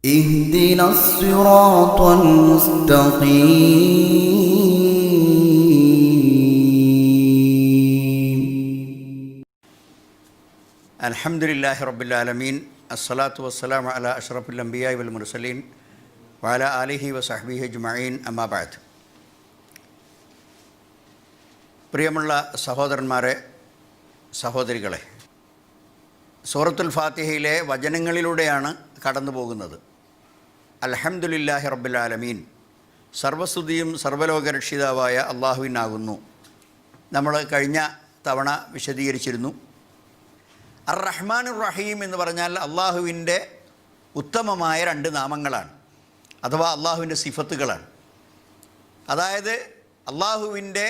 اهدنا الصراط المستقيم. അൽഹംദുലില്ലാഹി റബ്ബിൽ ആലമീൻ. അസ്സലാത്തു വസ്സലാമു അലാ അഷ്റഫിൽ അംബിയാഇ വൽ മുർസലീൻ വഅലാ ആലിഹി വസഹ്ബിഹി അജ്മഈൻ. അമ്മാ ബഅദ്. പ്രിയമുള്ള സഹോദരന്മാരെ, സഹോദരികളെ, സൂറത്തുൽ ഫാത്തിഹയിലെ വചനങ്ങളിലൂടെയാണ് കടന്നു പോകുന്നത്. അൽഹംദുലില്ലാഹി റബ്ബിൽ ആലമീൻ, സർവസ്തുതിയും സർവ്വലോകരക്ഷിതാവായ അള്ളാഹുവിനാകുന്നു. നമ്മൾ കഴിഞ്ഞ തവണ വിശദീകരിച്ചിരുന്നു. അർ റഹ്മാനുർ റഹീം എന്ന് പറഞ്ഞാൽ അള്ളാഹുവിൻ്റെ ഉത്തമമായ രണ്ട് നാമങ്ങളാണ്, അഥവാ അള്ളാഹുവിൻ്റെ സിഫത്തുകളാണ്. അതായത് അള്ളാഹുവിൻ്റെ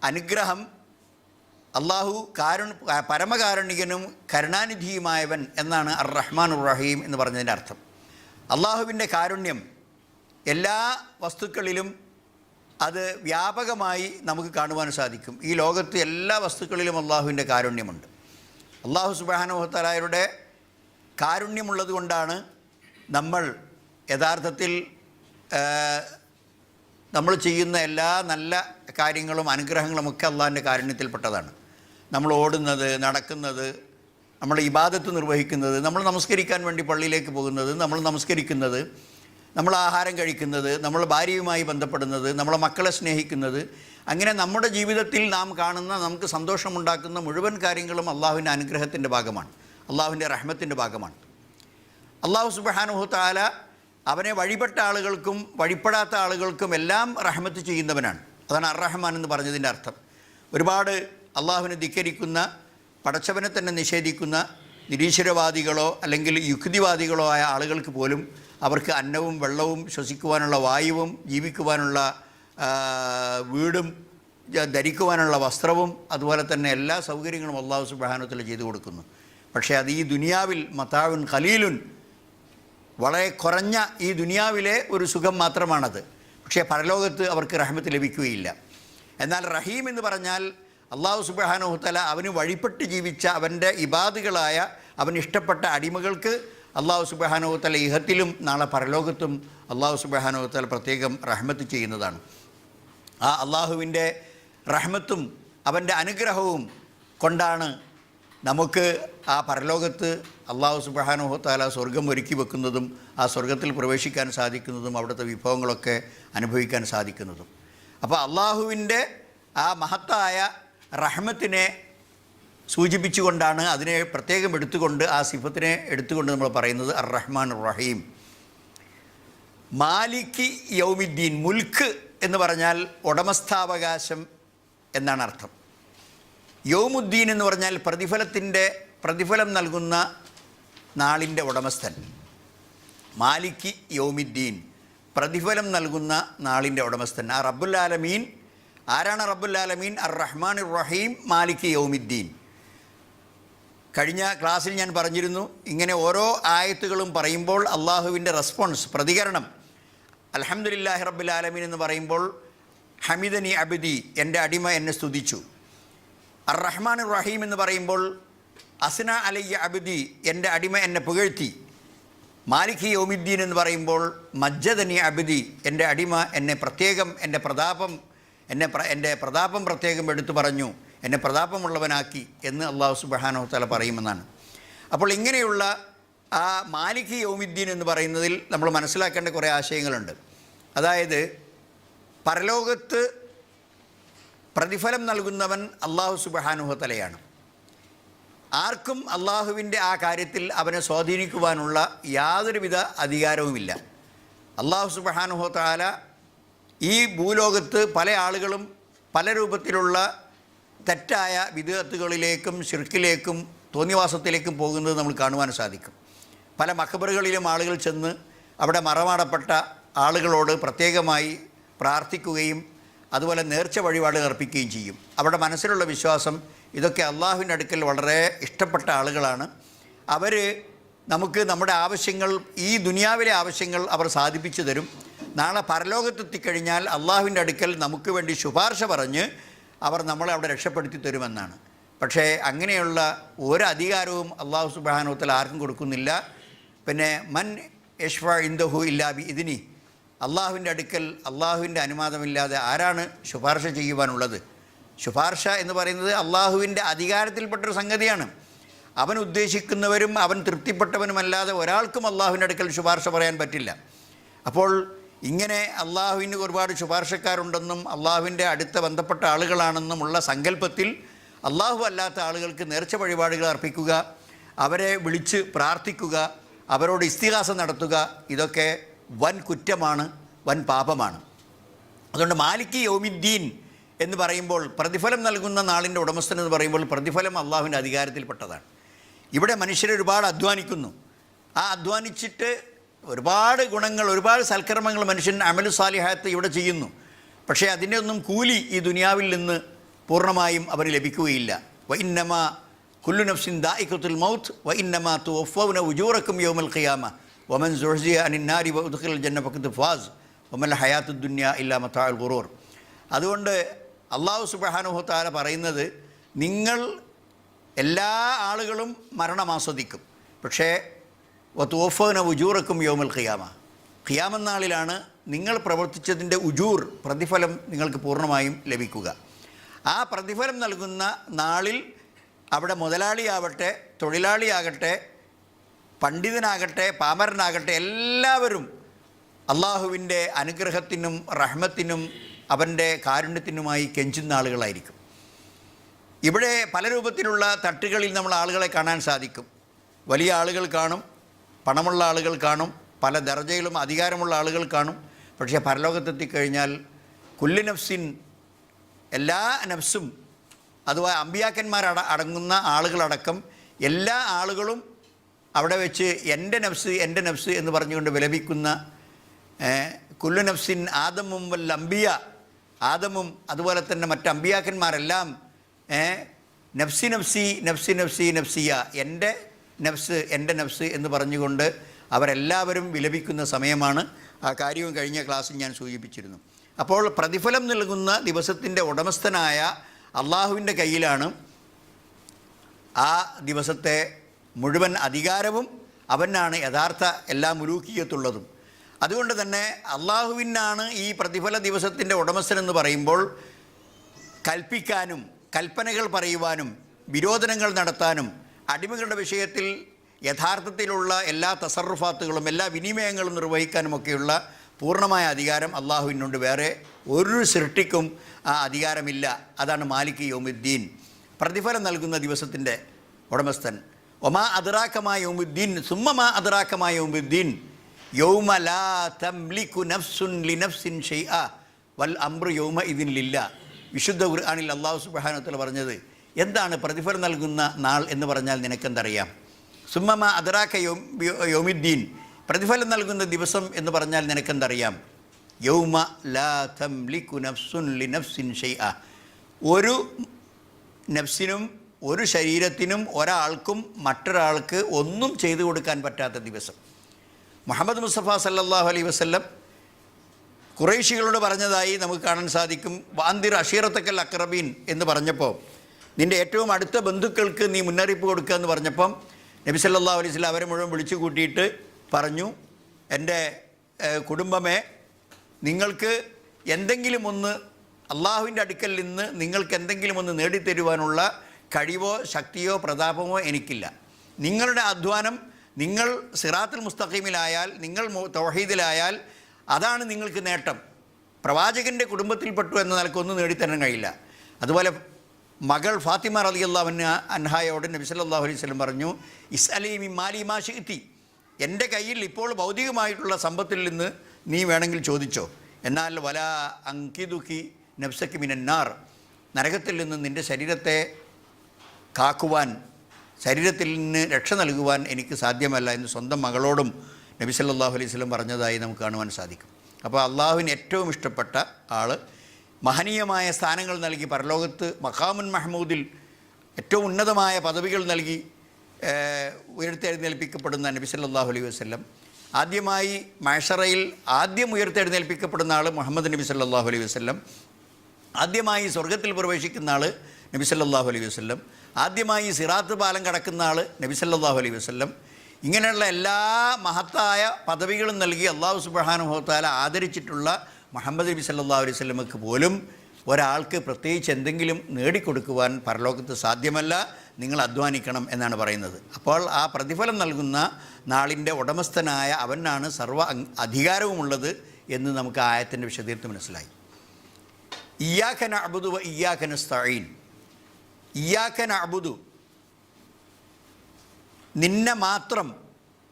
അനുഗ്രഹം, അള്ളാഹു പരമകാരുണികനും കരുണാനിധിയുമായവൻ എന്നാണ് അർ റഹ്മാനുർ റഹീം എന്ന് പറഞ്ഞതിൻ്റെ അർത്ഥം. അള്ളാഹുവിൻ്റെ കാരുണ്യം എല്ലാ വസ്തുക്കളിലും അത് വ്യാപകമായി നമുക്ക് കാണുവാൻ സാധിക്കും. ഈ ലോകത്ത് എല്ലാ വസ്തുക്കളിലും അള്ളാഹുവിൻ്റെ കാരുണ്യമുണ്ട്. അള്ളാഹു സുബ്ഹാനഹു വ തആലയുടെ കാരുണ്യമുള്ളത് കൊണ്ടാണ് നമ്മൾ യഥാർത്ഥത്തിൽ നമ്മൾ ചെയ്യുന്ന എല്ലാ നല്ല കാര്യങ്ങളും അനുഗ്രഹങ്ങളുമൊക്കെ അള്ളാഹിൻ്റെ കാരുണ്യത്തിൽപ്പെട്ടതാണ്. നമ്മൾ ഓടുന്നത്, നടക്കുന്നത്, നമ്മൾ ഇബാദത്ത് നിർവഹിക്കുന്നത്, നമ്മൾ നമസ്കരിക്കാൻ വേണ്ടി പള്ളിയിലേക്ക് പോകുന്നത്, നമ്മൾ നമസ്കരിക്കുന്നത്, നമ്മൾ ആഹാരം കഴിക്കുന്നത്, നമ്മൾ ഭാര്യയുമായി ബന്ധപ്പെടുന്നത്, നമ്മളെ മക്കളെ സ്നേഹിക്കുന്നത്, അങ്ങനെ നമ്മുടെ ജീവിതത്തിൽ നാം കാണുന്ന നമുക്ക് സന്തോഷമുണ്ടാക്കുന്ന മുഴുവൻ കാര്യങ്ങളും അള്ളാഹുവിൻ്റെ അനുഗ്രഹത്തിൻ്റെ ഭാഗമാണ്, അള്ളാഹുവിൻ്റെ റഹ്മത്തിൻ്റെ ഭാഗമാണ്. അള്ളാഹു സുബ്ഹാനഹു തആല അവനെ വഴിപ്പെട്ട ആളുകൾക്കും വഴിപ്പെടാത്ത ആളുകൾക്കും എല്ലാം റഹ്മത്ത് ചെയ്യുന്നവനാണ്. അതാണ് അർ റഹ്മാൻ എന്ന് പറഞ്ഞതിൻ്റെ അർത്ഥം. ഒരുപാട് അള്ളാഹുവിനെ ധിക്കരിക്കുന്ന, പടച്ചവനെ തന്നെ നിഷേധിക്കുന്ന നിരീശ്വരവാദികളോ അല്ലെങ്കിൽ യുക്തിവാദികളോ ആയ ആളുകൾക്ക് പോലും അവർക്ക് അന്നവും വെള്ളവും ശ്വസിക്കുവാനുള്ള വായുവും ജീവിക്കുവാനുള്ള വീടും ധരിക്കുവാനുള്ള വസ്ത്രവും അതുപോലെ തന്നെ എല്ലാ സൗകര്യങ്ങളും അള്ളാഹു സുബ്ഹാനഹു തആല ചെയ്തു കൊടുക്കുന്നു. പക്ഷേ അത് ഈ ദുനിയാവിൽ മതാഉൻ ഖലീലുൻ, വളരെ കുറഞ്ഞ ഈ ദുനിയാവിലെ ഒരു സുഖം മാത്രമാണത്. പക്ഷേ പരലോകത്ത് അവർക്ക് റഹ്മത്ത് ലഭിക്കുകയില്ല. എന്നാൽ റഹീം എന്ന് പറഞ്ഞാൽ അള്ളാഹു സുബ്ഹാനഹു തആല അവന് വഴിപ്പെട്ട് ജീവിച്ച അവൻ്റെ ഇബാദുകളായ അവന് ഇഷ്ടപ്പെട്ട അടിമകൾക്ക് അള്ളാഹു സുബ്ഹാനഹു തആല ഇഹത്തിലും നാളെ പരലോകത്തും അള്ളാഹു സുബ്ഹാനഹു തആല പ്രത്യേകം റഹ്മത്ത് ചെയ്യുന്നതാണ്. ആ അള്ളാഹുവിൻ്റെ റഹ്മത്തും അവൻ്റെ അനുഗ്രഹവും കൊണ്ടാണ് നമുക്ക് ആ പരലോകത്ത് അള്ളാഹു സുബ്ഹാനഹു തആല സ്വർഗം ഒരുക്കി വെക്കുന്നതും ആ സ്വർഗത്തിൽ പ്രവേശിക്കാൻ സാധിക്കുന്നതും അവിടുത്തെ വിഭവങ്ങളൊക്കെ അനുഭവിക്കാൻ സാധിക്കുന്നതും. അപ്പോൾ അള്ളാഹുവിൻ്റെ ആ മഹത്തായ റഹ്മത്തിനെ സൂചിപ്പിച്ചുകൊണ്ടാണ്, അതിനെ പ്രത്യേകം എടുത്തുകൊണ്ട്, ആ സിഫത്തിനെ എടുത്തുകൊണ്ട് നമ്മൾ പറയുന്നത് അർ റഹ്മാനുർ റഹീം. മാലികി യൗമിദ്ദീൻ, മുൽക്ക് എന്ന് പറഞ്ഞാൽ ഉടമസ്ഥാവകാശം എന്നാണ് അർത്ഥം. യൗമുദ്ദീൻ എന്ന് പറഞ്ഞാൽ പ്രതിഫലം നൽകുന്ന നാളിൻ്റെ ഉടമസ്ഥൻ. മാലികി യൗമിദ്ദീൻ, പ്രതിഫലം നൽകുന്ന നാളിൻ്റെ ഉടമസ്ഥൻ. ആ റബ്ബുൽ ആലമീൻ ആരാണ്? റബ്ബുൽ ആലമീൻ അർ റഹ്മാനുർ റഹീം മാലികി യൗമിദ്ദീൻ. കഴിഞ്ഞ ക്ലാസ്സിൽ ഞാൻ പറഞ്ഞിരുന്നു, ഇങ്ങനെ ഓരോ ആയത്തുകളും പറയുമ്പോൾ അള്ളാഹുവിൻ്റെ റെസ്പോൺസ്, പ്രതികരണം. അൽഹംദുലില്ലാഹി റബ്ബിൽ ആലമീൻ എന്ന് പറയുമ്പോൾ ഹമിദനി അബ്ദി, എൻ്റെ അടിമ എന്നെ സ്തുതിച്ചു. അർ റഹ്മാനുർ റഹീം എന്ന് പറയുമ്പോൾ അസ്ന അലയ്യ അബ്ദി, എൻ്റെ അടിമ എന്നെ പുകഴ്ത്തി. മാലികി യൗമിദ്ദീൻ എന്ന് പറയുമ്പോൾ മജ്ജദനി അബ്ദി, എൻ്റെ അടിമ എന്നെ പ്രത്യേകം എൻ്റെ പ്രതാപം പ്രത്യേകം എടുത്തു പറഞ്ഞു, എന്നെ പ്രതാപമുള്ളവനാക്കി എന്ന് അള്ളാഹു സുബ്ഹാനഹു തആല പറയുമെന്നാണ്. അപ്പോൾ ഇങ്ങനെയുള്ള ആ മാലികി യൗമിദ്ദീൻ എന്ന് പറയുന്നതിൽ നമ്മൾ മനസ്സിലാക്കേണ്ട കുറേ ആശയങ്ങളുണ്ട്. അതായത് പരലോകത്ത് പ്രതിഫലം നൽകുന്നവൻ അള്ളാഹു സുബ്ഹാനഹു തആലയാണ്. ആർക്കും അള്ളാഹുവിൻ്റെ ആ കാര്യത്തിൽ അവനെ സ്വാധീനിക്കുവാനുള്ള യാതൊരുവിധ അധികാരവുമില്ല. അള്ളാഹു സുബ്ഹാനഹു തആല ഈ ഭൂലോകത്ത് പല ആളുകളും പല രൂപത്തിലുള്ള തെറ്റായ വിദ്അത്തുകളിലേക്കും ശിർക്കിലേക്കും തോന്നിവാസത്തിലേക്കും പോകുന്നത് നമ്മൾ കാണുവാൻ സാധിക്കും. പല മഖബറുകളിലും ആളുകൾ ചെന്ന് അവിടെ മറമാടപ്പെട്ട ആളുകളോട് പ്രത്യേകമായി പ്രാർത്ഥിക്കുകയും അതുപോലെ നേർച്ച വഴിപാട് അർപ്പിക്കുകയും ചെയ്യും. അവരുടെ മനസ്സിലുള്ള വിശ്വാസം ഇതൊക്കെ അള്ളാഹുവിൻ്റെ അടുക്കൽ വളരെ ഇഷ്ടപ്പെട്ട ആളുകളാണ്. അവർ നമുക്ക് നമ്മുടെ ആവശ്യങ്ങൾ, ഈ ദുനിയാവിലെ ആവശ്യങ്ങൾ അവർ സാധിപ്പിച്ചു തരും. നാളെ പരലോകത്തെത്തിക്കഴിഞ്ഞാൽ അള്ളാഹുവിൻ്റെ അടുക്കൽ നമുക്ക് വേണ്ടി ശുപാർശ പറഞ്ഞ് അവർ നമ്മളെ അവിടെ രക്ഷപ്പെടുത്തി തരുമെന്നാണ്. പക്ഷേ അങ്ങനെയുള്ള ഒരു അധികാരവും അള്ളാഹു സുബ്ഹാനഹു വ തആല ആർക്കും കൊടുക്കുന്നില്ല. പിന്നെ മൻ യഷ്ഫ ഇൻദഹു ഇല്ലാ ബി ഇദ്നി, അള്ളാഹുവിൻ്റെ അടുക്കൽ അള്ളാഹുവിൻ്റെ അനുവാദമില്ലാതെ ആരാണ് ശുപാർശ ചെയ്യുവാനുള്ളത്? ശുപാർശ എന്ന് പറയുന്നത് അള്ളാഹുവിൻ്റെ അധികാരത്തിൽപ്പെട്ടൊരു സംഗതിയാണ്. അവൻ ഉദ്ദേശിക്കുന്നവരും അവൻ തൃപ്തിപ്പെട്ടവനുമല്ലാതെ ഒരാൾക്കും അള്ളാഹുവിൻ്റെ അടുക്കൽ ശുപാർശ പറയാൻ പറ്റില്ല. അപ്പോൾ ഇങ്ങനെ അള്ളാഹുവിന് ഒരുപാട് ശുപാർശക്കാരുണ്ടെന്നും അള്ളാഹുവിൻ്റെ അടുത്ത ബന്ധപ്പെട്ട ആളുകളാണെന്നുമുള്ള സങ്കല്പത്തിൽ അള്ളാഹു അല്ലാത്ത ആളുകൾക്ക് നേർച്ച വഴിപാടുകൾ അർപ്പിക്കുക, അവരെ വിളിച്ച് പ്രാർത്ഥിക്കുക, അവരോട് ഇസ്തിഗാസ നടത്തുക, ഇതൊക്കെ വൻ കുറ്റമാണ്, വൻ പാപമാണ്. അതുകൊണ്ട് മാലിക് യൗമിദ്ദീൻ എന്ന് പറയുമ്പോൾ പ്രതിഫലം നൽകുന്ന നാളിൻ്റെ ഉടമസ്ഥൻ എന്ന് പറയുമ്പോൾ പ്രതിഫലം അള്ളാഹുവിൻ്റെ അധികാരത്തിൽപ്പെട്ടതാണ്. ഇവിടെ മനുഷ്യർ ഒരുപാട് അധ്വാനിക്കുന്നു. ആ അധ്വാനിച്ചിട്ട് ഒരുപാട് ഗുണങ്ങൾ, ഒരുപാട് സൽക്കർമ്മങ്ങൾ മനുഷ്യൻ അമലു സാലിഹാത്ത് ഇവിടെ ചെയ്യുന്നു. പക്ഷേ അതിൻ്റെ ഒന്നും കൂലി ഈ ദുനിയാവിൽ നിന്ന് പൂർണ്ണമായും അവന് ലഭിക്കുകയില്ല. വ ഇന്നമാ കുല്ലു നഫ്സിൻ ദാഇഖത്തുൽ മൗത്ത് വ ഇന്നമാ തുവഫൗന ഉജൂറക്കും യൗമൽ ഖിയാമ വമൻ സുഹ്സിയ അനിൻ നാരി വഉദ്ഖിലൽ ജന്ന ഫഖദ് ഫാസ് വമൽ ഹയാത്തുദ് ദുനിയ ഇല്ലാ മതാഉൽ ഖുറൂർ. അതുകൊണ്ട് അല്ലാഹു സുബ്ഹാനഹു വ തആല പറയുന്നത്, നിങ്ങൾ എല്ലാ ആളുകളും മരണം ആസ്വദിക്കും, പക്ഷേ വതുവഫൗന ഉജൂറക്കും യൗമൽ ഖിയാമ, ഖിയാമത്ത് നാളിലാണ് നിങ്ങൾ പ്രവർത്തിച്ചതിൻ്റെ ഉജൂർ, പ്രതിഫലം നിങ്ങൾക്ക് പൂർണ്ണമായും ലഭിക്കുക. ആ പ്രതിഫലം നൽകുന്ന നാളിൽ അവിടെ മുതലാളിയാവട്ടെ, തൊഴിലാളിയാകട്ടെ, പണ്ഡിതനാകട്ടെ, പാമരനാകട്ടെ, എല്ലാവരും അള്ളാഹുവിൻ്റെ അനുഗ്രഹത്തിനും റഹ്മത്തിനും അവൻ്റെ കാരുണ്യത്തിനുമായി കെഞ്ചുന്ന ആളുകളായിരിക്കും. ഇവിടെ പല രൂപത്തിലുള്ള തട്ടുകളിൽ നമ്മൾ ആളുകളെ കാണാൻ സാധിക്കും. വലിയ ആളുകൾ കാണും, പണമുള്ള ആളുകൾ കാണും, പല ദർജയിലും അധികാരമുള്ള ആളുകൾ കാണും. പക്ഷേ പരലോകത്തെത്തിക്കഴിഞ്ഞാൽ കുല്ലു നഫ്സിൻ, എല്ലാ നഫ്സും, അഥവാ അമ്പിയാക്കന്മാർ അടങ്ങുന്ന ആളുകളടക്കം എല്ലാ ആളുകളും അവിടെ വെച്ച് എൻ്റെ നഫ്സ് എൻ്റെ നഫ്സ് എന്ന് പറഞ്ഞുകൊണ്ട് വിലപിക്കുന്ന കുല്ലു നഫ്സിൻ ആദമും വൽ അംബിയ, ആദമും അതുപോലെ തന്നെ മറ്റ് അമ്പിയാക്കന്മാരെല്ലാം നഫ്സി നഫ്സി നഫ്സി നഫ്സി നഫ്സിയ, എൻ്റെ നഫ്സ് എൻ്റെ നഫ്സ് എന്ന് പറഞ്ഞുകൊണ്ട് അവരെല്ലാവരും വിലപിക്കുന്ന സമയമാണ്. ആ കാര്യവും കഴിഞ്ഞ ക്ലാസ്സിൽ ഞാൻ സൂചിപ്പിച്ചിരുന്നു. അപ്പോൾ പ്രതിഫലം നൽകുന്ന ദിവസത്തിൻ്റെ ഉടമസ്ഥനായ അള്ളാഹുവിൻ്റെ കയ്യിലാണ് ആ ദിവസത്തെ മുഴുവൻ അധികാരവും. അവനാണ് യഥാർത്ഥ എല്ലാ മുലൂക്കിയത്തുള്ളതും. അതുകൊണ്ട് തന്നെ അള്ളാഹുവിനാണ് ഈ പ്രതിഫല ദിവസത്തിൻ്റെ ഉടമസ്ഥൻ എന്ന് പറയുമ്പോൾ കൽപ്പിക്കാനും കൽപ്പനകൾ പറയുവാനും വിരോധനങ്ങൾ നടത്താനും അടിമകളുടെ വിഷയത്തിൽ യഥാർത്ഥത്തിലുള്ള എല്ലാ തസറുഫാത്തുകളും എല്ലാ വിനിമയങ്ങളും നിർവഹിക്കാനുമൊക്കെയുള്ള പൂർണ്ണമായ അധികാരം അള്ളാഹുവിനുണ്ട്. വേറെ ഒരു സൃഷ്ടിക്കും ആ അധികാരമില്ല. അതാണ് മാലിക് യൗമുദ്ദീൻ, പ്രതിഫലം നൽകുന്ന ദിവസത്തിൻ്റെ ഉടമസ്ഥൻ. ഒമാ അദ്റാകമാ യൗമുദ്ദീൻ സുമ്മമാ അദ്റാകമാ യൗമുദ്ദീൻ യൗമ ലാ തംലികു നഫ്സുൻ ലിനഫ്സിൻ ഷൈഅ വൽ അംറു യൗമ ഇദിൻ ലില്ലാ. വിശുദ്ധ ഖുർആനിൽ അല്ലാഹു സുബ്ഹാനഹു വ തആല പറഞ്ഞത് എന്താണ് പ്രതിഫലം നൽകുന്ന നാൾ എന്ന് പറഞ്ഞാൽ നിനക്കെന്തറിയാം? സുമ്മമാ അദ്റാക യൗമുദ്ദീൻ, പ്രതിഫലം നൽകുന്ന ദിവസം എന്ന് പറഞ്ഞാൽ നിനക്കെന്തറിയാം? യൗമ ലാ തംലികു നഫ്സുൻ ലിനഫ്സിൻ ഷൈഅ, ഒരു നഫ്സിനും ഒരു ശരീരത്തിനും ഒരാൾക്കും മറ്റൊരാൾക്ക് ഒന്നും ചെയ്തു കൊടുക്കാൻ പറ്റാത്ത ദിവസം. മുഹമ്മദ് മുസ്തഫ സല്ലല്ലാഹു അലൈഹി വസല്ലം ഖുറൈശികളോട് പറഞ്ഞതായി നമുക്ക് കാണാൻ സാധിക്കും. വാന്തിർ അഷീറത്തക്കൽ അക്രബീൻ എന്ന് പറഞ്ഞപ്പോൾ, നിൻ്റെ ഏറ്റവും അടുത്ത ബന്ധുക്കൾക്ക് നീ മുന്നറിയിപ്പ് കൊടുക്കുക എന്ന് പറഞ്ഞപ്പം നബി സല്ലല്ലാഹു അലൈഹി വസല്ലം അവരെ മുഴുവൻ വിളിച്ചു കൂട്ടിയിട്ട് പറഞ്ഞു, എൻ്റെ കുടുംബമേ, നിങ്ങൾക്ക് എന്തെങ്കിലും ഒന്ന് അള്ളാഹുവിൻ്റെ അടുക്കൽ നിന്ന് നിങ്ങൾക്ക് എന്തെങ്കിലും ഒന്ന് നേടിത്തരുവാനുള്ള കഴിവോ ശക്തിയോ പ്രതാപമോ എനിക്കില്ല. നിങ്ങളുടെ അധ്വാനം, നിങ്ങൾ സിറാത്തുൽ മുസ്തഖീമിലായാൽ, നിങ്ങൾ തൗഹീദിലായാൽ അതാണ് നിങ്ങൾക്ക് നേട്ടം. പ്രവാചകൻ്റെ കുടുംബത്തിൽപ്പെട്ടു എന്ന നിലക്കൊന്നും നേടിത്തരാൻ കഴിയില്ല. അതുപോലെ മകൾ ഫാത്തിമ റളിയല്ലാഹു അൻഹായോട് നബി സല്ലല്ലാഹു അലൈഹി വസല്ലം പറഞ്ഞു, ഇസ്അലി മിൻ മാലി മാ ശിഅ്തി, എൻ്റെ കയ്യിൽ ഇപ്പോൾ ഭൗതികമായിട്ടുള്ള സമ്പത്തിൽ നിന്ന് നീ വേണമെങ്കിൽ ചോദിച്ചോ, എന്നാൽ വലാ അങ്കിദുക്കി നഫ്സക്കി മിനന്നാർ, നരകത്തിൽ നിന്ന് നിൻ്റെ ശരീരത്തെ കാക്കുവാൻ, ശരീരത്തിൽ നിന്ന് രക്ഷ നൽകുവാൻ എനിക്ക് സാധ്യമല്ല എന്ന് സ്വന്തം മകളോടും നബി സല്ലല്ലാഹു അലൈഹി വസല്ലം പറഞ്ഞതായി നമുക്ക് കാണുവാൻ സാധിക്കും. അപ്പോൾ അള്ളാഹുവിന് ഏറ്റവും ഇഷ്ടപ്പെട്ട ആൾ, മഹനീയമായ സ്ഥാനങ്ങൾ നൽകി പരലോകത്ത് മഖാമുൻ മഹ്മൂദിൽ ഏറ്റവും ഉന്നതമായ പദവികൾ നൽകി ഉയർത്തെഴുന്നേൽപ്പിക്കപ്പെടുന്ന നബി സല്ലല്ലാഹു അലൈഹി വസല്ലം, ആദ്യമായി മഹ്ശറയിൽ ആദ്യം ഉയർത്തെഴുന്നേൽപ്പിക്കപ്പെടുന്ന ആൾ മുഹമ്മദ് നബി സല്ലല്ലാഹു അലൈഹി വസല്ലം, ആദ്യമായി സ്വർഗ്ഗത്തിൽ പ്രവേശിക്കുന്ന ആൾ നബി സല്ലല്ലാഹു അലൈഹി വസല്ലം, ആദ്യമായി സിറാത്ത് പാലം കടക്കുന്ന ആൾ നബി സല്ലല്ലാഹു അലൈഹി വസല്ലം, ഇങ്ങനെയുള്ള എല്ലാ മഹത്തായ പദവികളും നൽകി അള്ളാഹു സുബ്ഹാനഹു വ തആല ആദരിച്ചിട്ടുള്ള മുഹമ്മദ് നബി സല്ലല്ലാഹു അലൈഹി വസല്ലമക്ക് പോലും ഒരാൾക്ക് പ്രത്യേകിച്ച് എന്തെങ്കിലും നേടിക്കൊടുക്കുവാൻ പരലോകത്ത് സാധ്യമല്ല, നിങ്ങൾ അധ്വാനിക്കണം എന്നാണ് പറയുന്നത്. അപ്പോൾ ആ പ്രതിഫലം നൽകുന്ന നാളിൻ്റെ ഉടമസ്ഥനായ അവനാണ് സർവ്വ അധികാരവുമുള്ളത് എന്ന് നമുക്ക് ആയത്തിൻ്റെ വിശദീകരണം മനസ്സിലായി. ഇയ്യാക നഅ്ബുദു വ ഇയ്യാക നസ്തഈൻ. ഇയ്യാക നഅ്ബുദു, നിന്നെ മാത്രം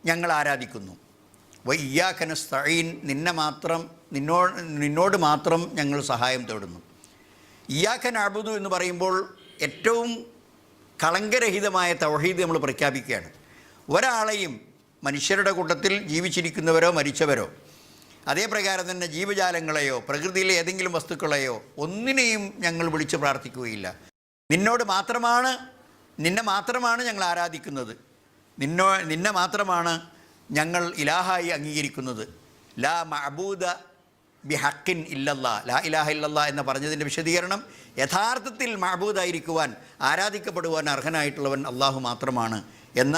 ഞങ്ങൾ ആരാധിക്കുന്നു. വ ഇയ്യാക നസ്തഈൻ, നിന്നോട് മാത്രം ഞങ്ങൾ സഹായം തേടുന്നു. ഇയ്യാക നഅ്ബുദു എന്ന് പറയുമ്പോൾ ഏറ്റവും കളങ്കരഹിതമായ തൗഹീദ് നമ്മൾ പ്രഖ്യാപിക്കുകയാണ്. ഒരാളെയും മനുഷ്യരുടെ കൂട്ടത്തിൽ ജീവിച്ചിരിക്കുന്നവരോ മരിച്ചവരോ അതേപ്രകാരം തന്നെ ജീവജാലങ്ങളെയോ പ്രകൃതിയിലെ ഏതെങ്കിലും വസ്തുക്കളെയോ ഒന്നിനെയും ഞങ്ങൾ വിളിച്ച് പ്രാർത്ഥിക്കുകയില്ല. നിന്നെ മാത്രമാണ് ഞങ്ങൾ ആരാധിക്കുന്നത്, നിന്നെ മാത്രമാണ് ഞങ്ങൾ ഇലാഹായി അംഗീകരിക്കുന്നത്. ലാ മഅബൂദ ബിഹഖിൻ ഇല്ലല്ലാ, ലാ ഇലാഹ ഇല്ലല്ലാ എന്ന് പറഞ്ഞതിൻ്റെ വിശദീകരണം യഥാർത്ഥത്തിൽ മഅബൂദായിരിക്കുവാൻ, ആരാധിക്കപ്പെടുവാൻ അർഹനായിട്ടുള്ളവൻ അള്ളാഹു മാത്രമാണ് എന്ന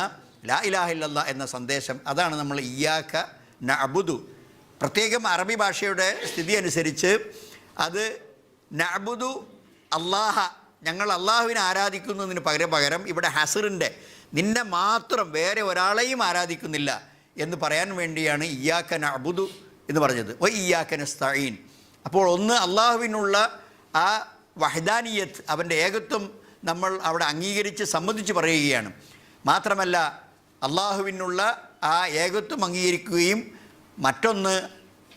ലാ ഇലാഹ ഇല്ലല്ലാ എന്ന സന്ദേശം. അതാണ് നമ്മൾ ഇയ്യാക നഅ്ബുദു. പ്രത്യേകം അറബി ഭാഷയുടെ സ്ഥിതി അനുസരിച്ച് അത് നഅ്ബുദു അല്ലാഹ, ഞങ്ങൾ അള്ളാഹുവിനെ ആരാധിക്കുന്നതിന് പകരം ഇവിടെ ഹസറിൻ്റെ നിന്നെ മാത്രം വേറെ ഒരാളെയും ആരാധിക്കുന്നില്ല എന്ന് പറയാൻ വേണ്ടിയാണ് ഇയ്യാക നഅ്ബുദു എന്ന് പറഞ്ഞത്. വ ഇയ്യാക നസ്തഈൻ. അപ്പോൾ ഒന്ന് അള്ളാഹുവിനുള്ള ആ വഹ്ദാനിയത്ത്, അവൻ്റെ ഏകത്വം നമ്മൾ അവിടെ അംഗീകരിച്ച് സമ്മതിച്ച് പറയുകയാണ്. മാത്രമല്ല അള്ളാഹുവിനുള്ള ആ ഏകത്വം അംഗീകരിക്കുകയും മറ്റൊന്ന്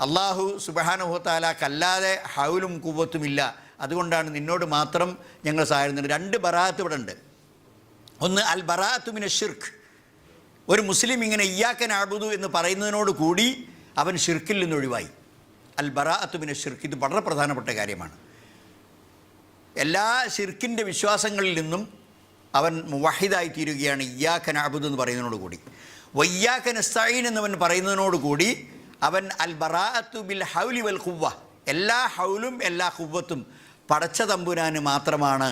അള്ളാഹു സുബ്ഹാനഹു വ തആലക്കല്ലാതെ ഹൗലും ഖുവ്വത്തുമില്ല, അതുകൊണ്ടാണ് നിന്നോട് മാത്രം ഞങ്ങൾ സഹായിക്കുന്നത്. രണ്ട് ബറാഅത്ത് ഇവിടെ ഉണ്ട്. ഒന്ന് അൽ ബറാഅത്തു മിന ഷിർക്ക്. ഒരു മുസ്ലിം ഇങ്ങനെ ഇയ്യാക നഅ്ബുദു എന്ന് പറയുന്നതിനോട് കൂടി അവൻ ഷിർക്കിൽ നിന്ന് ഒഴിവായി. അൽ ബറാഅത്തു മിന ഷിർക്ക്, ഇത് വളരെ പ്രധാനപ്പെട്ട കാര്യമാണ്. എല്ലാ ഷിർക്കിൻ്റെ വിശ്വാസങ്ങളിൽ നിന്നും അവൻ മുവഹിദായി തീരുകയാണ് ഇയ്യാക നഅ്ബുദു എന്ന് പറയുന്നതിനോട് കൂടി. വയ്യാക നസ്തഈൻ എന്നവൻ പറയുന്നതിനോട് കൂടി അവൻ അൽ ബറാഅത്തു ബിൽ ഹൗലി വൽ ഖുവ്വ, എല്ലാ ഹൗലും എല്ലാ ഖുവ്വത്തും പടച്ച തമ്പുരാന് മാത്രമാണ്,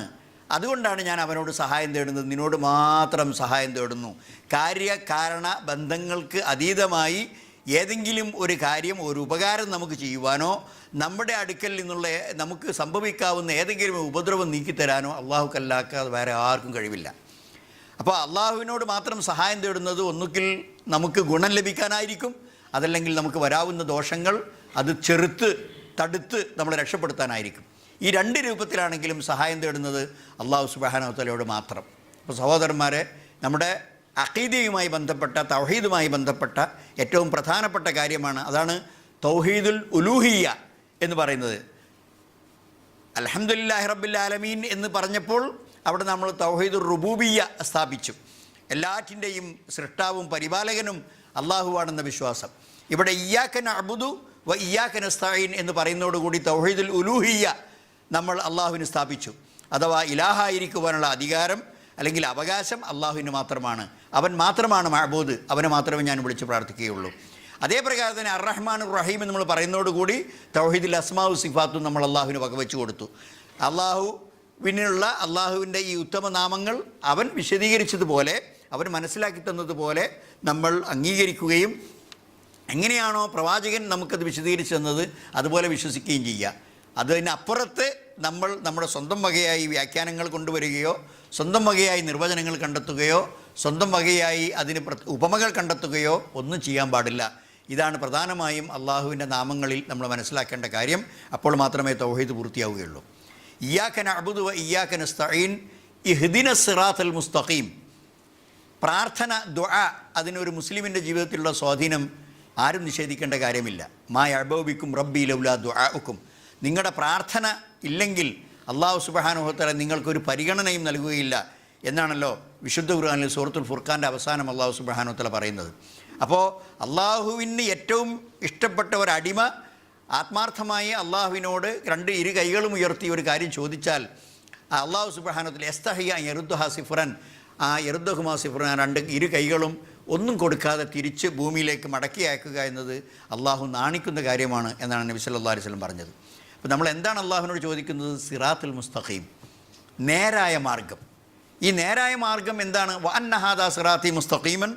അതുകൊണ്ടാണ് ഞാൻ അവനോട് സഹായം തേടുന്നത്, നിന്നോട് മാത്രം സഹായം തേടുന്നു. കാര്യകാരണ ബന്ധങ്ങൾക്ക് അതീതമായി ഏതെങ്കിലും ഒരു കാര്യം, ഒരു ഉപകാരം നമുക്ക് ചെയ്യുവാനോ നമ്മുടെ അടുക്കൽ നിന്നുള്ള നമുക്ക് സംഭവിക്കാവുന്ന ഏതെങ്കിലും ഉപദ്രവം നീക്കിത്തരാനോ അള്ളാഹുക്കല്ലാതെ വേറെ ആർക്കും കഴിവില്ല. അപ്പോൾ അള്ളാഹുവിനോട് മാത്രം സഹായം തേടുന്നത് ഒന്നുകിൽ നമുക്ക് ഗുണം ലഭിക്കാനായിരിക്കും, അതല്ലെങ്കിൽ നമുക്ക് വരാവുന്ന ദോഷങ്ങൾ അത് തടുത്ത് നമ്മളെ രക്ഷപ്പെടുത്താനായിരിക്കും. ഈ രണ്ട് രൂപത്തിലാണെങ്കിലും സഹായം തേടുന്നത് അള്ളാഹു സുബ്ഹാനഹു വ തആലയോട് മാത്രം. അപ്പോൾ സഹോദരന്മാരെ, നമ്മുടെ അഖീദയുമായി ബന്ധപ്പെട്ട തൗഹീദുമായി ബന്ധപ്പെട്ട ഏറ്റവും പ്രധാനപ്പെട്ട കാര്യമാണ്. അതാണ് തൗഹീദുൽ ഉലൂഹിയ്യ എന്ന് പറയുന്നത്. അൽഹംദുലില്ലാഹി റബ്ബിൽ ആലമീൻ എന്ന് പറഞ്ഞപ്പോൾ അവിടെ നമ്മൾ തൗഹീദുർ റുബൂബിയ്യ സ്ഥാപിച്ചു. എല്ലാറ്റിൻ്റെയും സൃഷ്ടാവും പരിപാലകനും അള്ളാഹുവാണെന്ന വിശ്വാസം. ഇവിടെ ഇയ്യാക നഅ്ബുദു വ ഇയ്യാക നസ്തഈൻ എന്ന് പറയുന്നതോടുകൂടി തൗഹീദുൽ ഉലൂഹിയ്യ നമ്മൾ അള്ളാഹുവിന് സ്ഥാപിച്ചു. അഥവാ ഇലാഹായിരിക്കുവാനുള്ള അധികാരം അല്ലെങ്കിൽ അവകാശം അള്ളാഹുവിന് മാത്രമാണ്. അവൻ മാത്രമാണ് മഅബൂദ്, അവനെ മാത്രമേ ഞാൻ വിളിച്ച് പ്രാർത്ഥിക്കുകയുള്ളൂ. അതേപ്രകാരം തന്നെ അർ-റഹ്മാൻ റഹീം എന്ന് നമ്മൾ പറയുന്നതോടുകൂടി തൗഹീദുൽ അസ്മാഉ സിഫാത്തും നമ്മൾ അള്ളാഹുവിന് വകവെച്ച് കൊടുത്തു. അള്ളാഹുവിൻ്റെ ഈ ഉത്തമ നാമങ്ങൾ അവൻ വിശദീകരിച്ചതുപോലെ, അവൻ മനസ്സിലാക്കി തന്നതുപോലെ നമ്മൾ അംഗീകരിക്കുകയും എങ്ങനെയാണോ പ്രവാചകൻ നമുക്കത് വിശദീകരിച്ചു തന്നത് അതുപോലെ വിശ്വസിക്കുകയും ചെയ്യുക. അതിനപ്പുറത്ത് നമ്മൾ നമ്മുടെ സ്വന്തം വകയായി വ്യാഖ്യാനങ്ങൾ കൊണ്ടുവരികയോ സ്വന്തം വകയായി നിർവചനങ്ങൾ കണ്ടെത്തുകയോ സ്വന്തം വകയായി അതിന് ഉപമകൾ കണ്ടെത്തുകയോ ഒന്നും ചെയ്യാൻ പാടില്ല. ഇതാണ് പ്രധാനമായും അള്ളാഹുവിൻ്റെ നാമങ്ങളിൽ നമ്മൾ മനസ്സിലാക്കേണ്ട കാര്യം. അപ്പോൾ മാത്രമേ തൗഹീദ് പൂർത്തിയാവുകയുള്ളൂ. ഇയ്യാക നഅ്ബുദു വ ഇയ്യാക നസ്തഈൻ ഇഹ്ദിനസ് സിറാത്തൽ മുസ്തഖീം. പ്രാർത്ഥന, ദുആ, അതിനൊരു മുസ്ലിമിൻ്റെ ജീവിതത്തിലുള്ള സ്വാധീനം ആരും നിഷേധിക്കേണ്ട കാര്യമില്ല. മാ യഅ്ബഉ ബിക്കും റബ്ബി ലൗലാ ദുആഉക്കും. നിങ്ങളുടെ പ്രാർത്ഥന ഇല്ലെങ്കിൽ അള്ളാഹു സുബ്ഹാനഹു വ തആല നിങ്ങൾക്കൊരു പരിഗണനയും നൽകുകയില്ല എന്നാണല്ലോ വിശുദ്ധ ഖുർആനിൽ സൂറത്തുൽ ഫുർഖാൻ്റെ അവസാനം അള്ളാഹു സുബ്ഹാനഹു വ തആല പറയുന്നത്. അപ്പോൾ അള്ളാഹുവിന് ഏറ്റവും ഇഷ്ടപ്പെട്ട ഒരടിമ ആത്മാർത്ഥമായി അള്ളാഹുവിനോട് ഇരു കൈകളും ഉയർത്തി ഒരു കാര്യം ചോദിച്ചാൽ അള്ളാഹു സുബ്ഹാനഹു വ തആല യസ്തഹിയ യറുദ്ദുഹാ സിഫ്റൻ, ആ യറുദ്ദുഹുമാ സിഫ്റൻ, ഇരു കൈകളും ഒന്നും കൊടുക്കാതെ തിരിച്ച് ഭൂമിയിലേക്ക് മടക്കി അയക്കുക എന്നത് അള്ളാഹു നാണിക്കുന്ന കാര്യമാണ് എന്നാണ് നബി സല്ലല്ലാഹു അലൈഹി വസല്ലം പറഞ്ഞത്. അപ്പോൾ നമ്മൾ എന്താണ് അള്ളാഹുവിനോട് ചോദിക്കുന്നത്? സിറാത്തുൽ മുസ്തഖീം, നേരായ മാർഗം. ഈ നേരായ മാർഗം എന്താണ്? വ അന്ന ഹാദാ സിറാത്തി മുസ്തഖീമൻ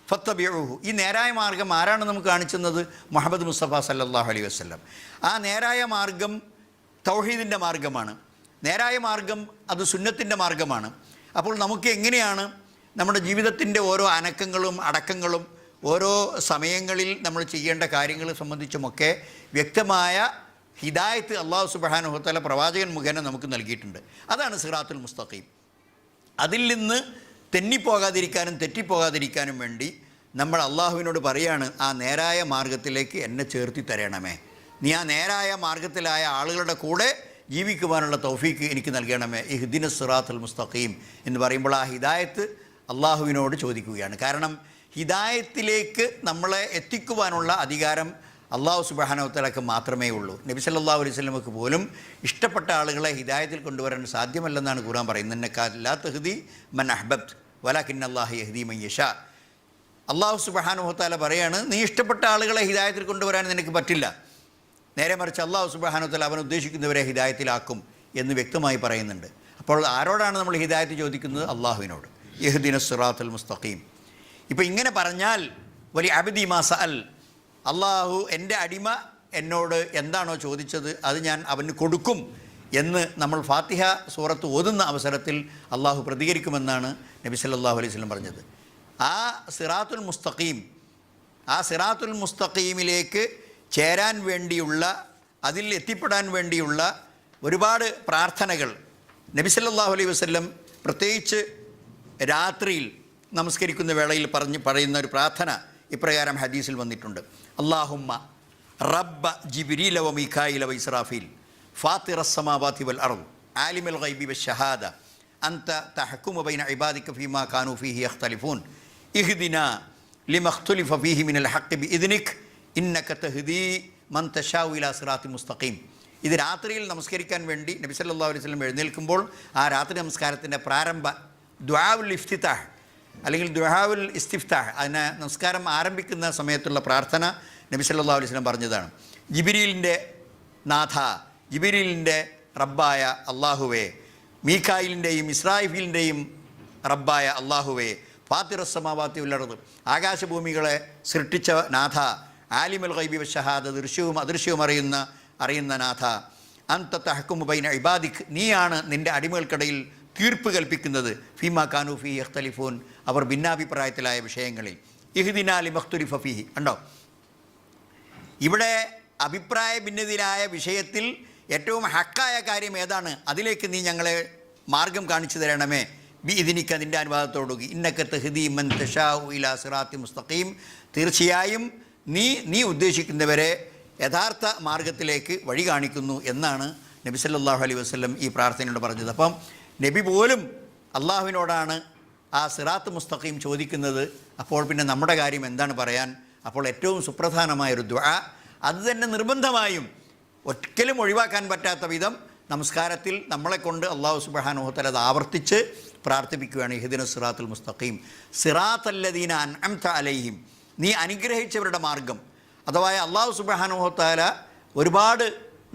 ഫത്തബിഉഹു. ഈ നേരായ മാർഗം ആരാണ് നമുക്ക് കാണിച്ചെന്നത്? മുഹമ്മദ് മുസ്തഫ സല്ലല്ലാഹു അലൈഹി വസല്ലം. ആ നേരായ മാർഗം തൗഹീദിൻ്റെ മാർഗമാണ്. നേരായ മാർഗം അത് സുന്നത്തിൻ്റെ മാർഗമാണ്. അപ്പോൾ നമുക്ക് എങ്ങനെയാണ് നമ്മുടെ ജീവിതത്തിൻ്റെ ഓരോ അനക്കങ്ങളും അടക്കങ്ങളും ഓരോ സമയങ്ങളിൽ നമ്മൾ ചെയ്യേണ്ട കാര്യങ്ങളെ സംബന്ധിച്ചുമൊക്കെ വ്യക്തമായ ഹിദായത്ത് അല്ലാഹു സുബ്ഹാനഹു വ തആല പ്രവാചകൻ മുഖേന നമുക്ക് നൽകിയിട്ടുണ്ട്. അതാണ് സിറാത്തുൽ മുസ്തഖീം. അതിൽ നിന്ന് തെന്നിപ്പോകാതിരിക്കാനും തെറ്റിപ്പോകാതിരിക്കാനും വേണ്ടി നമ്മൾ അള്ളാഹുവിനോട് പറയാണ്, ആ നേരായ മാർഗത്തിലേക്ക് എന്നെ ചേർത്തി തരണമേ, നീ ആ നേരായ മാർഗത്തിലായ ആളുകളുടെ കൂടെ ജീവിക്കുവാനുള്ള തൗഫീക്ക് എനിക്ക് നൽകണമേ, ഇഹ്ദിന സിറാത്തുൽ മുസ്തഖീം എന്ന് പറയുമ്പോൾ ആ ഹിദായത്ത് അള്ളാഹുവിനോട് ചോദിക്കുകയാണ്. കാരണം ഹിദായത്തിലേക്ക് നമ്മളെ എത്തിക്കുവാനുള്ള അധികാരം അള്ളാഹു സുബ്ഹാനഹു വ തആലക്ക് മാത്രമേ ഉള്ളൂ. നബി സല്ലല്ലാഹു അലൈഹി വസല്ലമക്ക് പോലും ഇഷ്ടപ്പെട്ട ആളുകളെ ഹിദായത്തിൽ കൊണ്ടുവരാൻ സാധ്യമല്ലെന്നാണ് ഖുർആൻ പറയുന്നത്. ഇന്നക ലാ തഹ്ദി മൻ അഹ്ബബ്ത വലാകിന്നല്ലാഹു യഹ്ദി മൻ യശാ. അള്ളാഹു സുബ്ഹാനഹു വ തആല പറയാണ്, നീ ഇഷ്ടപ്പെട്ട ആളുകളെ ഹിദായത്തിൽ കൊണ്ടുവരാൻ നിനക്ക് പറ്റില്ല, നേരെ മറിച്ച് അള്ളാഹു സുബ്ഹാനഹു വ തആല അവൻ ഉദ്ദേശിക്കുന്നവരെ ഹിദായത്തിലാക്കും എന്ന് വ്യക്തമായി പറയുന്നുണ്ട്. അപ്പോൾ ആരോടാണ് നമ്മൾ ഹിദായത്ത് ചോദിക്കുന്നത്? അള്ളാഹുവിനോട്. ഇഹ്ദിന സിറാത്തുൽ മുസ്തഖീം. ഇപ്പോൾ ഇങ്ങനെ പറഞ്ഞാൽ വലി അബ്ദി മാ സഅൽ, അള്ളാഹു എൻ്റെ അടിമ എന്നോട് എന്താണോ ചോദിച്ചത് അത് ഞാൻ അവന് കൊടുക്കും എന്ന് നമ്മൾ ഫാത്തിഹ സൂറത്ത് ഓതുന്ന അവസരത്തിൽ അള്ളാഹു പ്രതികരിക്കുമെന്നാണ് നബി സല്ലല്ലാഹു അലൈഹി വസല്ലം പറഞ്ഞത്. ആ സിറാത്തുൽ മുസ്തഖീം, ആ സിറാത്തുൽ മുസ്തഖീമിലേക്ക് ചേരാൻ വേണ്ടിയുള്ള, അതിൽ എത്തിപ്പെടാൻ വേണ്ടിയുള്ള ഒരുപാട് പ്രാർത്ഥനകൾ നബി സല്ലല്ലാഹു അലൈഹി വസല്ലം പ്രത്യേകിച്ച് രാത്രിയിൽ നമസ്കരിക്കുന്ന വേളയിൽ പറയുന്ന ഒരു പ്രാർത്ഥന ഇപ്രകാരം ഹദീസിൽ വന്നിട്ടുണ്ട്. അല്ലാഹുമ്മ റബ്ബ ജിബ്രീല വ മീകായില വ ഇസ്രാഫീൽ ഫാത്തിറസ് സമാവാതി വൽ അർദ് ആലിമുൽ ഗൈബി വശഹാദ അൻത തഹ്കുമു ബൈന ഇബാദിക ഫീമാ കാനൂ ഫീഹി യഖ്തലിഫൂൻ ഇഹ്ദിനാ ലിമാ ഇഖ്തുലിഫ ഫീഹി മിനൽ ഹഖ് ബിഇദ്നിക ഇന്നക തഹ്ദീ മൻ തശാഉ ഇലാ സിറാത്തിൽ മുസ്തഖീം. ഇത് രാത്രിയിൽ നമസ്കരിക്കാൻ വേണ്ടി നബി സല്ലല്ലാഹു അലൈഹി വസല്ലം എഴുന്നേൽക്കുമ്പോൾ ആ രാത്രി നമസ്കാരത്തിൻ്റെ പ്രാരംഭ ദുആഉൽ ഇഫ്തിതാഹ് അല്ലെങ്കിൽ ദുആഉൽ ഇസ്തിഫ്താഹ്, അതിനെ നമസ്കാരം ആരംഭിക്കുന്ന സമയത്തുള്ള പ്രാർത്ഥന നബി സല്ലല്ലാഹു അലൈഹി വസല്ലം പറഞ്ഞതാണ്. ജിബ്രീലിൻ്റെ നാഥ, ജിബ്രീലിൻ്റെ റബ്ബായ അള്ളാഹുവേ, മീകായിലിൻ്റെയും ഇസ്രാഫീലിൻ്റെയും റബ്ബായ അള്ളാഹുവേ, ഫാത്തിറസ് സമാവാതി വൽ അർദ്, ആകാശഭൂമികളെ സൃഷ്ടിച്ച നാഥ, ആലിമുൽ ഗൈബി വശഹാദ, ദൃശ്യവും അദൃശ്യവും അറിയുന്ന നാഥ, അൻത തഹ്കുമു ബൈന ഇബാദിക്, നീയാണ് നിൻ്റെ അടിമകൾക്കിടയിൽ തീർപ്പ് കൽപ്പിക്കുന്നത്, ഫീമാ കാനൂ ഫീഹി യഖ്തലിഫൂൻ, അവർ ഭിന്നാഭിപ്രായത്തിലായ വിഷയങ്ങളിൽ, ഇഹ്ദിനാ ലിമാ ഇഖ്തുലിഫ ഫീഹി. കണ്ടോ, ഇവിടെ അഭിപ്രായ ഭിന്നതയിലായ വിഷയത്തിൽ ഏറ്റവും ഹക്കായ കാര്യം ഏതാണ്? അതിലേക്ക് നീ ഞങ്ങളെ മാർഗം കാണിച്ചു തരണമേ, ബിഇദ്നിക, നിൻ്റെ അനുവാദത്തോടുകൂടി, ഇന്നക തഹ്ദീ മൻ തശാഉ ഇലാ സിറാത്തി മുസ്തഖീം, തീർച്ചയായും നീ ഉദ്ദേശിക്കുന്നവരെ യഥാർത്ഥ മാർഗത്തിലേക്ക് വഴി കാണിക്കുന്നു എന്നാണ് നബി സല്ലല്ലാഹു അലൈഹി വസല്ലം ഈ പ്രാർത്ഥനയോട് പറഞ്ഞത്. അപ്പം നബി പോലും അള്ളാഹുവിനോടാണ് ആ സിറാത്ത് മുസ്തഖീം ചോദിക്കുന്നത്. അപ്പോൾ പിന്നെ നമ്മുടെ കാര്യം എന്താണ് പറയാൻ? അപ്പോൾ ഏറ്റവും സുപ്രധാനമായൊരു ദുആ, അത് തന്നെ നിർബന്ധമായും ഒരിക്കലും ഒഴിവാക്കാൻ പറ്റാത്ത വിധം നമസ്കാരത്തിൽ നമ്മളെക്കൊണ്ട് അല്ലാഹു സുബ്ഹാനഹു വ തആല അത് ആവർത്തിച്ച് പ്രാർത്ഥിപ്പിക്കുകയാണ്. ഇഹ്ദിന സിറാത്തുൽ മുസ്തഖീം സിറാത്തല്ലദീന അൻഅംത അലൈഹിം, നീ അനുഗ്രഹിച്ചവരുടെ മാർഗം. അഥവാ അല്ലാഹു സുബ്ഹാനഹു വ തആല ഒരുപാട്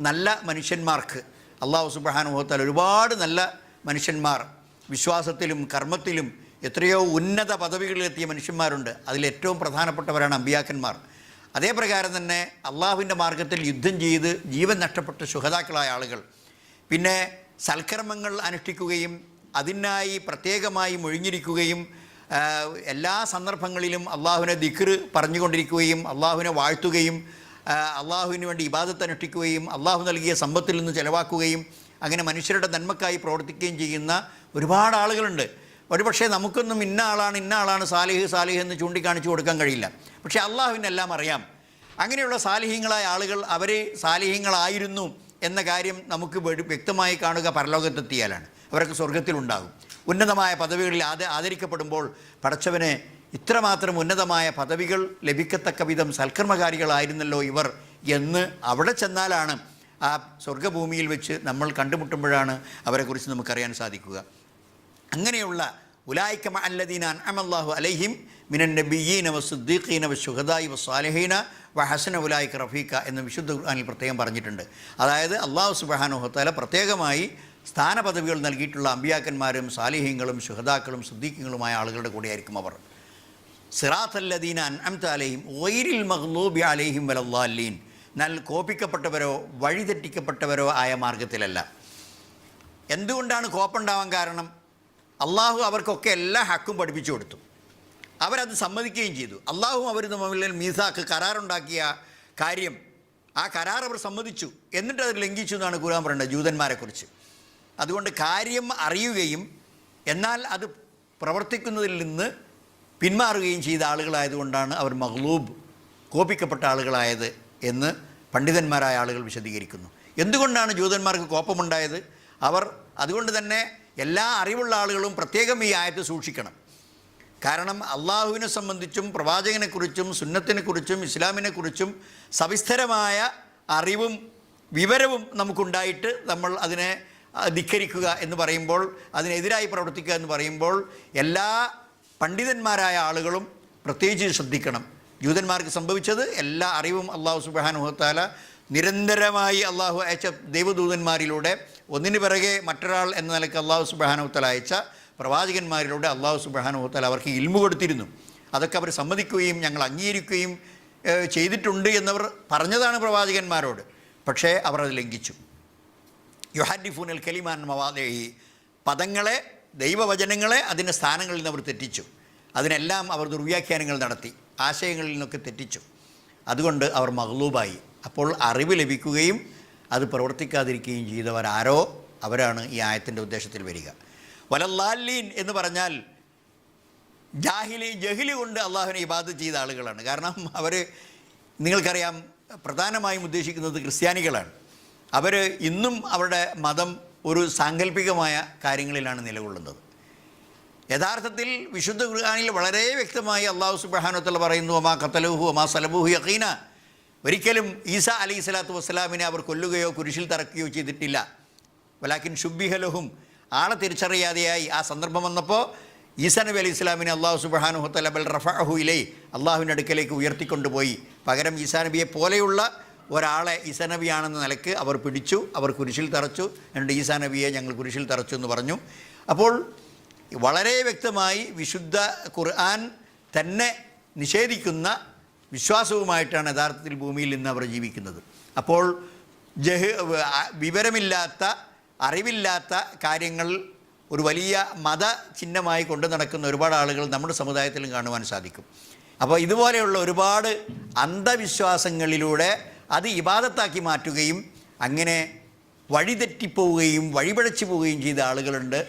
നല്ല മനുഷ്യന്മാർക്ക്, അല്ലാഹു സുബ്ഹാനഹു വ തആല ഒരുപാട് നല്ല മനുഷ്യന്മാർ, വിശ്വാസത്തിലും കർമ്മത്തിലും എത്രയോ ഉന്നത പദവികളിലെത്തിയ മനുഷ്യന്മാരുണ്ട്. അതിലേറ്റവും പ്രധാനപ്പെട്ടവരാണ് അമ്പിയാക്കന്മാർ. അതേ പ്രകാരം തന്നെ അള്ളാഹുവിൻ്റെ മാർഗത്തിൽ യുദ്ധം ചെയ്ത് ജീവൻ നഷ്ടപ്പെട്ട ശുഹദാക്കളായ ആളുകൾ, പിന്നെ സൽക്കർമ്മങ്ങൾ അനുഷ്ഠിക്കുകയും അതിനായി പ്രത്യേകമായി മൊഴിഞ്ഞിരിക്കുകയും എല്ലാ സന്ദർഭങ്ങളിലും അള്ളാഹുവിനെ ദിക്ർ പറഞ്ഞുകൊണ്ടിരിക്കുകയും അള്ളാഹുവിനെ വാഴ്ത്തുകയും അള്ളാഹുവിന് വേണ്ടി ഇബാദത്ത് അനുഷ്ഠിക്കുകയും അള്ളാഹു നൽകിയ സമ്പത്തിൽ നിന്ന് ചെലവാക്കുകയും അങ്ങനെ മനുഷ്യരുടെ നന്മക്കായി പ്രവർത്തിക്കുകയും ചെയ്യുന്ന ഒരുപാട് ആളുകളുണ്ട്. ഒരുപക്ഷെ നമുക്കൊന്നും ഇന്ന ആളാണ് സാലിഹ് എന്ന് ചൂണ്ടിക്കാണിച്ചു കൊടുക്കാൻ കഴിയില്ല. പക്ഷേ അള്ളാഹുവിനെല്ലാം അറിയാം. അങ്ങനെയുള്ള സാലിഹ്യങ്ങളായ ആളുകൾ അവർ സാലിഹ്യങ്ങളായിരുന്നു എന്ന കാര്യം നമുക്ക് വ്യക്തമായി കാണുക പരലോകത്തെത്തിയാലാണ്. അവരൊക്കെ സ്വർഗത്തിലുണ്ടാകും. ഉന്നതമായ പദവികളിൽ ആദരിക്കപ്പെടുമ്പോൾ പടച്ചവനെ ഇത്രമാത്രം ഉന്നതമായ പദവികൾ ലഭിക്കത്തക്ക വിധം സൽക്കർമ്മകാരികളായിരുന്നല്ലോ ഇവർ എന്ന് അവിടെ ചെന്നാലാണ്, ആ സ്വർഗ്ഗഭൂമിയിൽ വെച്ച് നമ്മൾ കണ്ടുമുട്ടുമ്പോഴാണ് അവരെക്കുറിച്ച് നമുക്കറിയാൻ സാധിക്കുക. അങ്ങനെയുള്ള ഉലായിക മഅല്ലദീന അൻഅമല്ലാഹു അലൈഹിം മിനൻ നബിയ്യീന വസ്സുദ്ദീഖീന വശുഹദാഇ വസ്സാലിഹീന വഹസന ഉലായിക റഫീഖ എന്ന് വിശുദ്ധ ഖുർആനിൽ പ്രത്യേകം പറഞ്ഞിട്ടുണ്ട്. അതായത് അല്ലാഹു സുബ്ഹാനഹു വ തആല പ്രത്യേകമായി സ്ഥാനപദവികൾ നൽകിയിട്ടുള്ള അമ്പിയാക്കന്മാരും സാലിഹീങ്ങളും ശുഹദാക്കളും സുദ്ദീഖീങ്ങളുമായ ആളുകളുടെ കൂടെയായിരിക്കും അവർ. സിറാത്തല്ലദീന അൻഅംത അലൈഹിം ഗൈറിൽ മഗ്ലൂബി അലൈഹിം വലദ്ദാല്ലീൻ, എന്നാൽ കോപിക്കപ്പെട്ടവരോ വഴിതെറ്റിക്കപ്പെട്ടവരോ ആയ മാർഗത്തിലല്ല. എന്തുകൊണ്ടാണ് കോപ്പുണ്ടാവാൻ കാരണം? അള്ളാഹു അവർക്കൊക്കെ എല്ലാ ഹക്കും പഠിപ്പിച്ചു കൊടുത്തു, അവരത് സമ്മതിക്കുകയും ചെയ്തു. അള്ളാഹു അവർ തമ്മിൽ മീസാക്ക് കരാറുണ്ടാക്കിയ കാര്യം, ആ കരാർ അവർ സമ്മതിച്ചു, എന്നിട്ട് അത് ലംഘിച്ചു എന്നാണ് ഖുർആൻ പറയേണ്ടത് ജൂതന്മാരെക്കുറിച്ച്. അതുകൊണ്ട് കാര്യം അറിയുകയും എന്നാൽ അത് പ്രവർത്തിക്കുന്നതിൽ നിന്ന് പിന്മാറുകയും ചെയ്ത ആളുകളായതുകൊണ്ടാണ് അവർ മഗ്ലൂബ്, കോപിക്കപ്പെട്ട ആളുകളായത് എന്ന് പണ്ഡിതന്മാരായ ആളുകൾ വിശദീകരിക്കുന്നു. എന്തുകൊണ്ടാണ് ജൂതന്മാർക്ക് കോപമുണ്ടായത്? അവർ അതുകൊണ്ട് തന്നെ എല്ലാ അറിവുള്ള ആളുകളും പ്രത്യേകം ഈ ആയത്ത് സൂക്ഷിക്കണം. കാരണം അള്ളാഹുവിനെ സംബന്ധിച്ചും പ്രവാചകനെക്കുറിച്ചും സുന്നത്തിനെക്കുറിച്ചും ഇസ്ലാമിനെക്കുറിച്ചും സവിസ്തരമായ അറിവും വിവരവും നമുക്കുണ്ടായിട്ട് നമ്മൾ അതിനെ ധിക്കരിക്കുക എന്ന് പറയുമ്പോൾ, അതിനെതിരായി പ്രവർത്തിക്കുക എന്ന് പറയുമ്പോൾ എല്ലാ പണ്ഡിതന്മാരായ ആളുകളും പ്രത്യേകിച്ച് ശ്രദ്ധിക്കണം. ജൂതന്മാർക്ക് സംഭവിച്ചത് എല്ലാ അറിവും അള്ളാഹു സുബ്ഹാനഹു വ തആല നിരന്തരമായി അള്ളാഹു അയച്ച ദൈവദൂതന്മാരിലൂടെ ഒന്നിനു പിറകെ മറ്റൊരാൾ എന്ന നിലയ്ക്ക് അള്ളാഹു സുബ്ഹാനഹു വ തആല അയച്ച പ്രവാചകന്മാരിലൂടെ അള്ളാഹു സുബ്ഹാനഹു വ തആല അവർക്ക് ഇൽമു കൊടുത്തിരുന്നു. അതൊക്കെ അവർ സമ്മതിക്കുകയും ഞങ്ങൾ അംഗീകരിക്കുകയും ചെയ്തിട്ടുണ്ട് എന്നവർ പറഞ്ഞതാണ് പ്രവാചകന്മാരോട്. പക്ഷേ അവർ അത് ലംഘിച്ചു. യുഹരിഫൂനൽ കലിമാൻ മവാദിഇ, പദങ്ങളെ, ദൈവവചനങ്ങളെ അതിൻ്റെ സ്ഥാനങ്ങളിൽ നിന്ന് അവർ തെറ്റിച്ചു. അതിനെല്ലാം അവർ ദുർവ്യാഖ്യാനങ്ങൾ നടത്തി, ആശയങ്ങളിൽ നിന്നൊക്കെ തെറ്റിച്ചു. അതുകൊണ്ട് അവർ മഗ്ലൂബായി. അപ്പോൾ അറിവ് ലഭിക്കുകയും അത് പ്രവർത്തിക്കാതിരിക്കുകയും ചെയ്തവരാരോ അവരാണ് ഈ ആയത്തിൻ്റെ ഉദ്ദേശത്തിൽ വരിക. വലദ്ദാല്ലീൻ എന്ന് പറഞ്ഞാൽ ജഹിലി കൊണ്ട് അള്ളാഹുവിനെ ഇബാദത്ത് ചെയ്ത ആളുകളാണ്. കാരണം അവർ, നിങ്ങൾക്കറിയാം, പ്രധാനമായും ഉദ്ദേശിക്കുന്നത് ക്രിസ്ത്യാനികളാണ്. അവർ ഇന്നും അവരുടെ മതം ഒരു സാങ്കല്പികമായ കാര്യങ്ങളിലാണ് നിലകൊള്ളുന്നത്. യഥാർത്ഥത്തിൽ വിശുദ്ധ ഖുർആനിൽ വളരെ വ്യക്തമായി അള്ളാഹു സുബ്ഹാനഹു വ തആല പറയുന്നു, ഒമാ ഖതലൂഹു ഒമാ സലബൂഹു യഖീന, ഒരിക്കലും ഈസാ അലൈഹി സ്വലാത്തു വസ്സലാമിനെ അവർ കൊല്ലുകയോ കുരിശിൽ തറക്കുകയോ ചെയ്തിട്ടില്ല. വലാകിൻ ശുബ്ബിഹ ലഹും, ആളെ തിരിച്ചറിയാതെയായി ആ സന്ദർഭം വന്നപ്പോൾ ഈസാ നബി അലൈഹി സ്വലാമിനെ അള്ളാഹു സുബ്ഹാനഹു വ തആല ബൽ റഫഅഹു ഇലൈഹി, അള്ളാഹുവിൻ്റെ അടുക്കലേക്ക് ഉയർത്തിക്കൊണ്ടുപോയി. പകരം ഈസാ നബിയെ പോലെയുള്ള ഒരാളെ ഈസാ നബിയാണെന്ന നിലക്ക് അവർ പിടിച്ചു, അവർ കുരിശിൽ തറച്ചു. എന്നിട്ട് ഈസാ നബിയെ ഞങ്ങൾ കുരിശിൽ തറച്ചു എന്ന് പറഞ്ഞു. അപ്പോൾ വളരെ വ്യക്തമായി വിശുദ്ധ ഖുർആൻ തന്നെ നിഷേധിക്കുന്ന വിശ്വാസവുമായിട്ടാണ് യഥാർത്ഥത്തിൽ ഭൂമിയിൽ നിന്ന് അവർ ജീവിക്കുന്നത്. അപ്പോൾ വിവരമില്ലാത്ത, അറിവില്ലാത്ത കാര്യങ്ങൾ ഒരു വലിയ മത ചിഹ്നമായി കൊണ്ടു നടക്കുന്ന ഒരുപാട് ആളുകൾ നമ്മുടെ സമുദായത്തിലും കാണുവാൻ സാധിക്കും. അപ്പോൾ ഇതുപോലെയുള്ള ഒരുപാട് അന്ധവിശ്വാസങ്ങളിലൂടെ അത് ഇബാദത്താക്കി മാറ്റുകയും അങ്ങനെ വഴിതെറ്റിപ്പോവുകയും വഴിപഴച്ചു പോവുകയും ചെയ്ത ആളുകളുണ്ട്.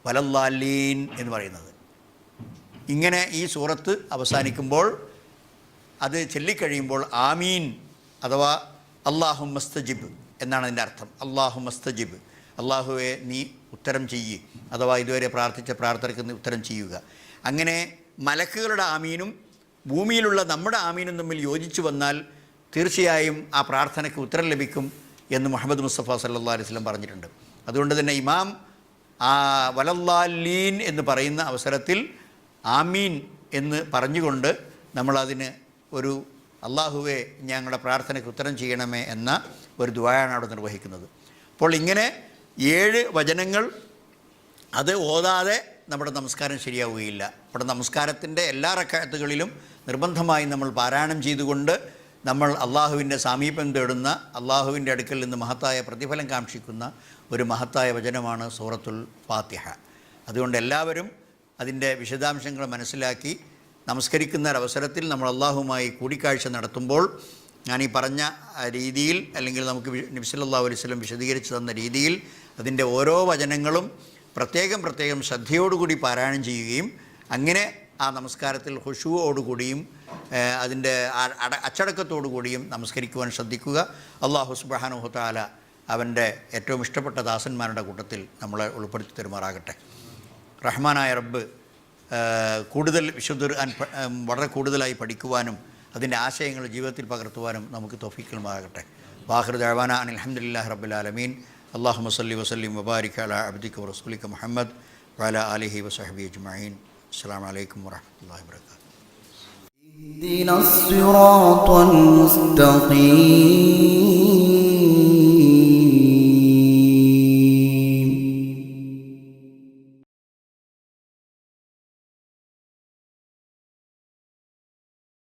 വലദ്ദാല്ലീൻ എന്ന് പറയുന്നത്. ഇങ്ങനെ ഈ സൂറത്ത് അവസാനിക്കുമ്പോൾ, അത് ചൊല്ലിക്കഴിയുമ്പോൾ ആമീൻ അഥവാ അല്ലാഹുമ്മസ്തജിബ് എന്നാണ് അതിൻ്റെ അർത്ഥം. അല്ലാഹുമ്മസ്തജിബ്, അള്ളാഹുവെ നീ ഉത്തരം ചെയ്യ്, അഥവാ ഇതുവരെ പ്രാർത്ഥിച്ച പ്രാർത്ഥനയ്ക്ക് നീ ഉത്തരം ചെയ്യുക. അങ്ങനെ മലക്കുകളുടെ ആമീനും ഭൂമിയിലുള്ള നമ്മുടെ ആമീനും തമ്മിൽ യോജിച്ചു വന്നാൽ തീർച്ചയായും ആ പ്രാർത്ഥനയ്ക്ക് ഉത്തരം ലഭിക്കും എന്ന് മുഹമ്മദ് മുസ്തഫ സല്ലല്ലാഹു അലൈഹി വസല്ലം പറഞ്ഞിട്ടുണ്ട്. അതുകൊണ്ട് തന്നെ ഇമാം ആ വലദ്ദാല്ലീൻ എന്ന് പറയുന്ന അവസരത്തിൽ ആമീൻ എന്ന് പറഞ്ഞുകൊണ്ട് നമ്മളതിന് ഒരു അള്ളാഹുവെ ഞങ്ങളുടെ പ്രാർത്ഥനയ്ക്ക് ഉത്തരം ചെയ്യണമേ എന്ന ഒരു ദുആയാണ് അവിടെ നിർവഹിക്കുന്നത്. അപ്പോൾ ഇങ്ങനെ 7 വചനങ്ങൾ അത് ഓതാതെ നമ്മുടെ നമസ്കാരം ശരിയാവുകയില്ല. നമ്മുടെ നമസ്കാരത്തിൻ്റെ എല്ലാ റക്അത്തുകളിലും നിർബന്ധമായി നമ്മൾ പാരായണം ചെയ്തുകൊണ്ട് നമ്മൾ അള്ളാഹുവിൻ്റെ സാമീപ്യം തേടുന്ന, അള്ളാഹുവിൻ്റെ അടുക്കൽ നിന്ന് മഹത്തായ പ്രതിഫലം കാക്ഷിക്കുന്ന ഒരു മഹത്തായ വചനമാണ് സൂറത്തുൽ ഫാത്തിഹ. അതുകൊണ്ട് എല്ലാവരും അതിൻ്റെ വിശദാംശങ്ങൾ മനസ്സിലാക്കി നമസ്കരിക്കുന്ന ഒരവസരത്തിൽ നമ്മൾ അള്ളാഹുമായി കൂടിക്കാഴ്ച നടത്തുമ്പോൾ ഞാൻ ഈ പറഞ്ഞ രീതിയിൽ, അല്ലെങ്കിൽ നമുക്ക് നബി സല്ലല്ലാഹു അലൈഹി വസല്ലം വിശദീകരിച്ച് തന്ന രീതിയിൽ അതിൻ്റെ ഓരോ വചനങ്ങളും പ്രത്യേകം പ്രത്യേകം ശ്രദ്ധയോടുകൂടി പാരായണം ചെയ്യുകയും അങ്ങനെ ആ നമസ്കാരത്തിൽ ഖുശൂഅോടുകൂടിയും അതിൻ്റെ അച്ചടക്കത്തോടുകൂടിയും നമസ്കരിക്കുവാൻ ശ്രദ്ധിക്കുക. അല്ലാഹു സുബ്ഹാനഹു വ തആല അവൻ്റെ ഏറ്റവും ഇഷ്ടപ്പെട്ട ദാസന്മാരുടെ കൂട്ടത്തിൽ നമ്മളെ ഉൾപ്പെടുത്തി തരുമാറാകട്ടെ. റഹ്മാനായ റബ്ബ് കൂടുതൽ വിശുദ്ധ ഖുർആൻ വളരെ കൂടുതലായി പഠിക്കുവാനും അതിൻ്റെ ആശയങ്ങൾ ജീവിതത്തിൽ പകർത്തുവാനും നമുക്ക് തൗഫീഖ് നൽകുമാറാകട്ടെ. വാഖിറു ദഅവാനാ അനിൽ ഹംദുലില്ലാഹി റബ്ബിൽ ആലമീൻ. അല്ലാഹുമ്മ സ്വല്ലി വസല്ലിം വബാരിക് അലാ അബ്ദിക വറസൂലിക മുഹമ്മദ് വഅലാ ആലിഹി വസഹ്ബിഹി അജ്മഈൻ. അസ്സലാമു അലൈക്കും വറഹ്മത്തുള്ളാഹി വബറകാതുഹു. اهدنا الصراط المستقيم